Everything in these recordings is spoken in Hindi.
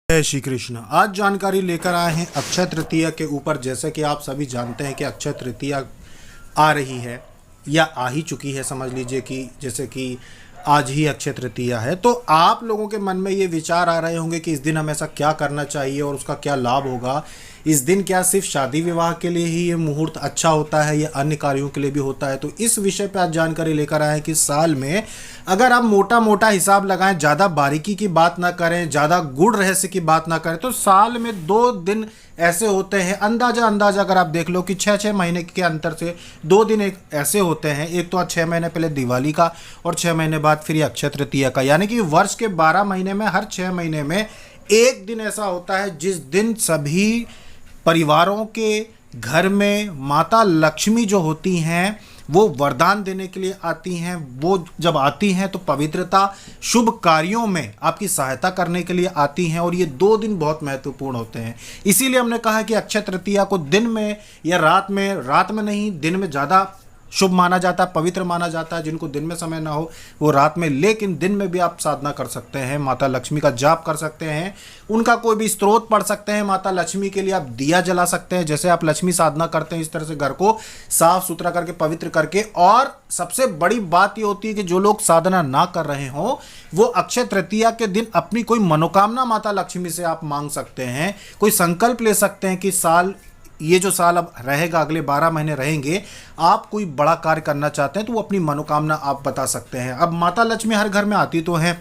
जय श्री कृष्ण। आज जानकारी लेकर आए हैं अक्षय तृतीया के ऊपर। जैसे कि आप सभी जानते हैं कि अक्षय तृतीया आ रही है या आ ही चुकी है, समझ लीजिए कि जैसे कि आज ही अक्षय तृतीया है। तो आप लोगों के मन में ये विचार आ रहे होंगे कि इस दिन हमें ऐसा क्या करना चाहिए और उसका क्या लाभ होगा। इस दिन क्या सिर्फ शादी विवाह के लिए ही ये मुहूर्त अच्छा होता है या अन्य कार्यों के लिए भी होता है। तो इस विषय पे आज जानकारी लेकर आए हैं कि साल में अगर आप मोटा मोटा हिसाब लगाएं, ज़्यादा बारीकी की बात ना करें, ज़्यादा गूढ़ रहस्य की बात ना करें, तो साल में 2 दिन ऐसे होते हैं। अंदाजा अगर आप देख लो कि 6-6 महीने के अंतर से 2 दिन एक ऐसे होते हैं। एक तो आज 6 महीने पहले दिवाली का और 6 महीने बाद फिर ये अक्षय तृतीया का। यानी कि वर्ष के 12 महीने में हर 6 महीने में एक दिन ऐसा होता है जिस दिन सभी परिवारों के घर में माता लक्ष्मी जो होती हैं वो वरदान देने के लिए आती हैं। वो जब आती हैं तो पवित्रता, शुभ कार्यों में आपकी सहायता करने के लिए आती हैं और ये 2 दिन बहुत महत्वपूर्ण होते हैं। इसीलिए हमने कहा कि अक्षय तृतीया को दिन में या रात में नहीं, दिन में ज़्यादा शुभ माना जाता है, पवित्र माना जाता है। जिनको दिन में समय ना हो वो रात में, लेकिन दिन में भी आप साधना कर सकते हैं, माता लक्ष्मी का जाप कर सकते हैं, उनका कोई भी स्तोत्र पढ़ सकते हैं। माता लक्ष्मी के लिए आप दिया जला सकते हैं। जैसे आप लक्ष्मी साधना करते हैं इस तरह से घर को साफ सुथरा करके, पवित्र करके। और सबसे बड़ी बात ये होती है कि जो लोग साधना ना कर रहे हों वो अक्षय तृतीया के दिन अपनी कोई मनोकामना माता लक्ष्मी से आप मांग सकते हैं। कोई संकल्प ले सकते हैं कि ये जो साल अब रहेगा, अगले 12 महीने रहेंगे, आप कोई बड़ा कार्य करना चाहते हैं तो वो अपनी मनोकामना आप बता सकते हैं। अब माता लक्ष्मी हर घर में आती तो हैं।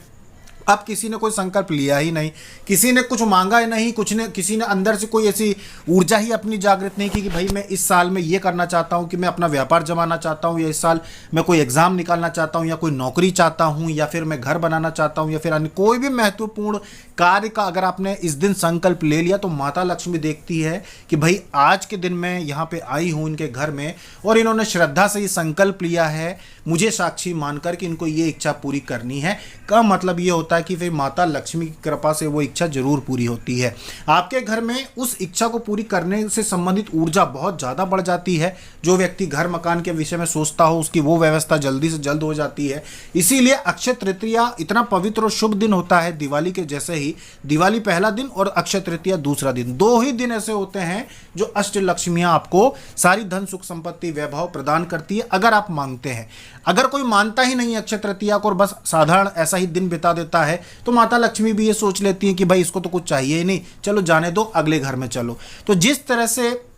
अब किसी ने कोई संकल्प लिया ही नहीं, किसी ने कुछ मांगा ही नहीं, किसी ने अंदर से कोई ऐसी ऊर्जा ही अपनी जागृत नहीं की कि भाई मैं इस साल में ये करना चाहता हूँ कि मैं अपना व्यापार जमाना चाहता हूँ, या इस साल मैं कोई एग्ज़ाम निकालना चाहता हूँ, या कोई नौकरी चाहता हूँ, या फिर मैं घर बनाना चाहता हूँ, या फिर अन्य कोई भी महत्वपूर्ण कार्य का अगर आपने इस दिन संकल्प ले लिया तो माता लक्ष्मी देखती है कि भाई आज के दिन मैं यहाँ पे आई हूँ इनके घर में और इन्होंने श्रद्धा से ये संकल्प लिया है मुझे साक्षी मानकर कि इनको ये इच्छा पूरी करनी है। का मतलब ये होता है कि फिर माता लक्ष्मी की कृपा से वो इच्छा जरूर पूरी होती है। आपके घर में उस इच्छा को पूरी करने से संबंधित ऊर्जा बहुत ज़्यादा बढ़ जाती है। जो व्यक्ति घर मकान के विषय में सोचता हो उसकी वो व्यवस्था जल्दी से जल्द हो जाती है। इसीलिए अक्षय तृतीया इतना पवित्र और शुभ दिन होता है। दिवाली के जैसे ही, दिवाली पहला दिन और अक्षय तृतीया दूसरा दिन, 2 ही दिन ऐसे होते हैं जो अष्ट लक्ष्मियां आपको सारी धन सुख संपत्ति वैभव प्रदान करती है अगर आप मांगते हैं। अगर कोई मानता ही नहीं अक्षय तृतीया को और बस साधारण ऐसा ही दिन बिता देता है तो माता लक्ष्मी भी ये सोच लेती है कि भाई इसको तो कुछ चाहिए ही नहीं, चलो जाने दो, अगले घर में चलो। तो जिस तरह से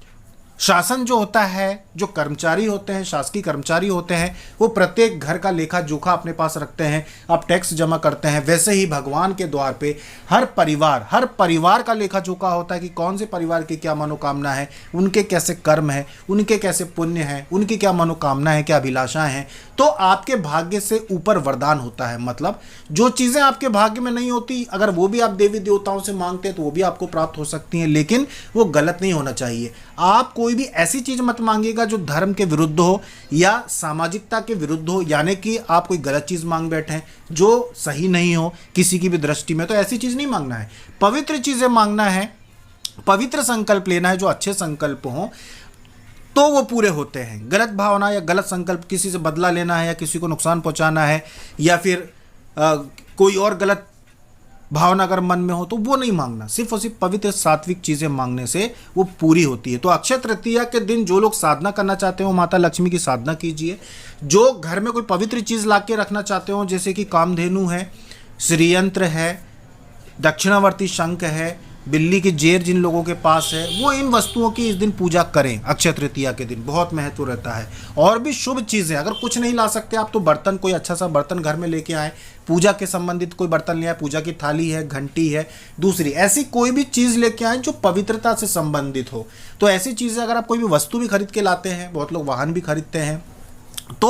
शासन जो होता है, जो कर्मचारी होते हैं, शासकीय कर्मचारी होते हैं, वो प्रत्येक घर का लेखा जोखा अपने पास रखते हैं, आप टैक्स जमा करते हैं, वैसे ही भगवान के द्वार पे हर परिवार का लेखा जोखा होता है कि कौन से परिवार की क्या मनोकामना है, उनके कैसे कर्म है, उनके कैसे पुण्य है, उनकी क्या मनोकामना है, क्या अभिलाषाएं हैं। तो आपके भाग्य से ऊपर वरदान होता है। मतलब जो चीज़ें आपके भाग्य में नहीं होती, अगर वो भी आप देवी देवताओं से मांगते हैं तो वो भी आपको प्राप्त हो सकती हैं, लेकिन वो गलत नहीं होना चाहिए। आप कोई भी ऐसी चीज़ मत मांगिएगा जो धर्म के विरुद्ध हो या सामाजिकता के विरुद्ध हो, यानी कि आप कोई गलत चीज़ मांग बैठे हैं जो सही नहीं हो किसी की भी दृष्टि में, तो ऐसी चीज़ नहीं मांगना है। पवित्र चीज़ें मांगना है, पवित्र संकल्प लेना है, जो अच्छे संकल्प हों तो वो पूरे होते हैं। गलत भावना या गलत संकल्प, किसी से बदला लेना है या किसी को नुकसान पहुंचाना है या फिर कोई और गलत भावना अगर मन में हो तो वो नहीं मांगना। सिर्फ और सिर्फ पवित्र सात्विक चीज़ें मांगने से वो पूरी होती है। तो अक्षय तृतीया के दिन जो लोग साधना करना चाहते हो माता लक्ष्मी की साधना कीजिए। जो घर में कोई पवित्र चीज़ ला के रखना चाहते हो, जैसे कि कामधेनु है, श्रीयंत्र है, दक्षिणावर्ती शंख है, बिल्ली की जेर जिन लोगों के पास है, वो इन वस्तुओं की इस दिन पूजा करें। अक्षय तृतीया के दिन बहुत महत्व रहता है। और भी शुभ चीज़ें, अगर कुछ नहीं ला सकते आप तो बर्तन, कोई अच्छा सा बर्तन घर में लेके आए, पूजा के संबंधित कोई बर्तन ले आए, पूजा की थाली है, घंटी है, दूसरी ऐसी कोई भी चीज़ लेके आए जो पवित्रता से संबंधित हो। तो ऐसी चीज़ें, अगर आप कोई भी वस्तु भी खरीद के लाते हैं, बहुत लोग वाहन भी खरीदते हैं, तो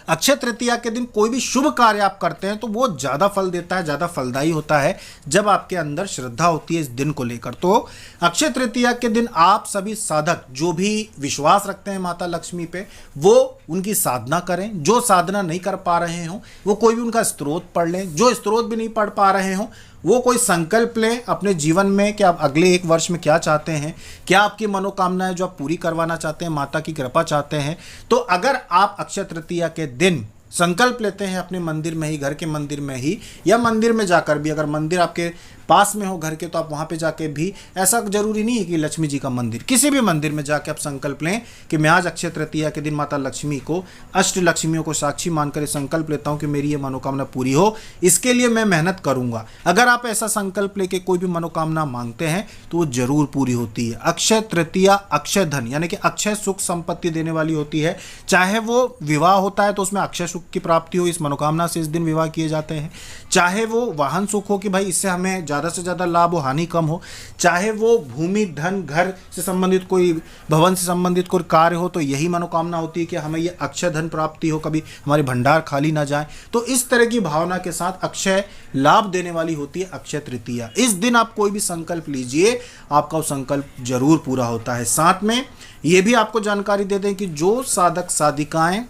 अक्षय तृतीया के दिन कोई भी शुभ कार्य आप करते हैं तो वो ज़्यादा फल देता है, ज़्यादा फलदायी होता है जब आपके अंदर श्रद्धा होती है इस दिन को लेकर। तो अक्षय तृतीया के दिन आप सभी साधक जो भी विश्वास रखते हैं माता लक्ष्मी पे, वो उनकी साधना करें। जो साधना नहीं कर पा रहे हों वो कोई भी उनका स्तोत्र पढ़ लें। जो स्तोत्र भी नहीं पढ़ पा रहे हों वो कोई संकल्प लें अपने जीवन में कि आप अगले 1 वर्ष में क्या चाहते हैं, क्या आपकी मनोकामनाएं जो आप पूरी करवाना चाहते हैं, माता की कृपा चाहते हैं। तो अगर आप अक्षय तृतीया के दिन संकल्प लेते हैं अपने मंदिर में ही, घर के मंदिर में ही, या मंदिर में जाकर भी, अगर मंदिर आपके पास में हो घर के तो आप वहाँ पे जाके भी, ऐसा जरूरी नहीं है कि लक्ष्मी जी का मंदिर, किसी भी मंदिर में जाके आप संकल्प लें कि मैं आज अक्षय तृतीया के दिन माता लक्ष्मी को, अष्ट लक्ष्मियों को साक्षी मानकर संकल्प लेता हूँ कि मेरी ये मनोकामना पूरी हो, इसके लिए मैं मेहनत करूँगा। अगर आप ऐसा संकल्प लेके कोई भी मनोकामना मांगते हैं तो वो जरूर पूरी होती है। अक्षय तृतीया अक्षय धन यानी कि अक्षय सुख संपत्ति देने वाली होती है। चाहे वो विवाह होता है तो उसमें अक्षय सुख की प्राप्ति हो, इस मनोकामना से इस दिन विवाह किए जाते हैं। चाहे वो वाहन सुख हो कि भाई इससे हमें ज़्यादा से ज़्यादा लाभ हो, हानि कम हो। चाहे वो भूमि धन घर से संबंधित कोई, भवन से संबंधित कोई कार्य हो, तो यही मनोकामना होती है कि हमें ये अक्षय धन प्राप्ति हो, कभी हमारे भंडार खाली ना जाए। तो इस तरह की भावना के साथ अक्षय लाभ देने वाली होती है अक्षय तृतीया। इस दिन आप कोई भी संकल्प लीजिए, आपका वो संकल्प जरूर पूरा होता है। साथ में ये भी आपको जानकारी दे दें कि जो साधक साधिकाएं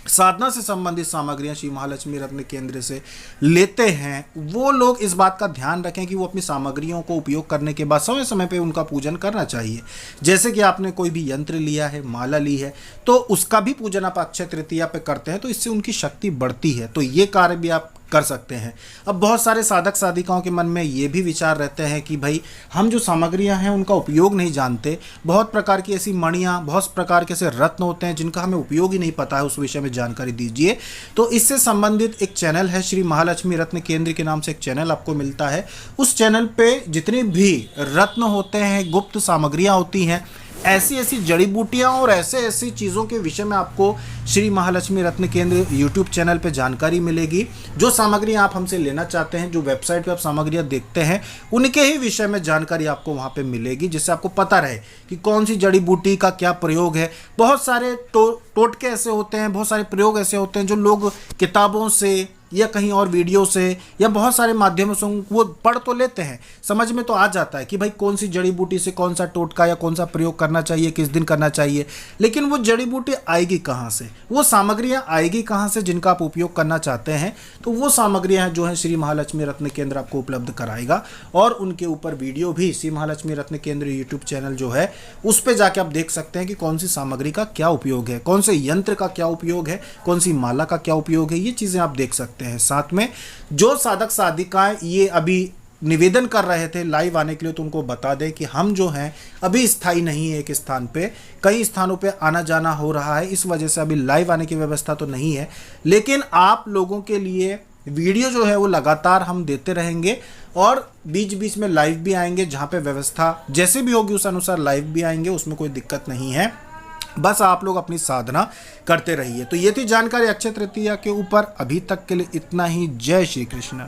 साधना से संबंधित सामग्रियां श्री महालक्ष्मी रत्न केंद्र से लेते हैं, वो लोग इस बात का ध्यान रखें कि वो अपनी सामग्रियों को उपयोग करने के बाद समय समय पे उनका पूजन करना चाहिए। जैसे कि आपने कोई भी यंत्र लिया है, माला ली है, तो उसका भी पूजन आप अक्षय तृतीया पे करते हैं तो इससे उनकी शक्ति बढ़ती है। तो ये कार्य भी आप कर सकते हैं। अब बहुत सारे साधक साधिकाओं के मन में ये भी विचार रहते हैं कि भाई हम जो सामग्रियां हैं उनका उपयोग नहीं जानते, बहुत प्रकार की ऐसी मणियां, बहुत प्रकार के ऐसे रत्न होते हैं जिनका हमें उपयोग ही नहीं पता है, उस विषय में जानकारी दीजिए। तो इससे संबंधित एक चैनल है, श्री महालक्ष्मी रत्न केंद्र के नाम से एक चैनल आपको मिलता है। उस चैनल पे जितने भी रत्न होते हैं, गुप्त सामग्रियां होती हैं, ऐसी ऐसी जड़ी बूटियाँ और ऐसे ऐसी चीज़ों के विषय में आपको श्री महालक्ष्मी रत्न केंद्र यूट्यूब चैनल पे जानकारी मिलेगी। जो सामग्री आप हमसे लेना चाहते हैं, जो वेबसाइट पे आप सामग्रियाँ देखते हैं, उनके ही विषय में जानकारी आपको वहाँ पे मिलेगी, जिससे आपको पता रहे कि कौन सी जड़ी बूटी का क्या प्रयोग है। बहुत सारे टोटके ऐसे होते हैं, बहुत सारे प्रयोग ऐसे होते हैं जो लोग किताबों से या कहीं और वीडियो से या बहुत सारे माध्यमों से वो पढ़ तो लेते हैं, समझ में तो आ जाता है कि भाई कौन सी जड़ी बूटी से कौन सा टोटका या कौन सा प्रयोग करना चाहिए, किस दिन करना चाहिए। लेकिन वो जड़ी बूटी आएगी कहाँ से, वो सामग्रियाँ आएगी कहाँ से जिनका आप उपयोग करना चाहते हैं। तो वो सामग्रियाँ जो हैं श्री महालक्ष्मी रत्न केंद्र आपको उपलब्ध कराएगा, और उनके ऊपर वीडियो भी श्री महालक्ष्मी रत्न केंद्र यूट्यूब चैनल जो है उस पर जाके आप देख सकते हैं कि कौन सी सामग्री का क्या उपयोग है, कौन से यंत्र का क्या उपयोग है, कौन सी माला का क्या उपयोग है, ये चीज़ें आप देख सकते हैं। साथ में जो साधक साधिकाएं ये अभी निवेदन कर रहे थे लाइव आने के लिए, तो उनको बता दें कि हम जो हैं अभी स्थायी नहीं है एक स्थान पे, कई स्थानों पे आना जाना हो रहा है, इस वजह से अभी लाइव आने की व्यवस्था तो नहीं है। लेकिन आप लोगों के लिए वीडियो जो है वो लगातार हम देते रहेंगे, और बीच बीच में लाइव भी आएंगे, जहाँ पे व्यवस्था जैसे भी होगी उस अनुसार लाइव भी आएंगे, उसमें कोई दिक्कत नहीं है। बस आप लोग अपनी साधना करते रहिए। तो ये थी जानकारी अक्षय तृतीया के ऊपर। अभी तक के लिए इतना ही। जय श्री कृष्ण।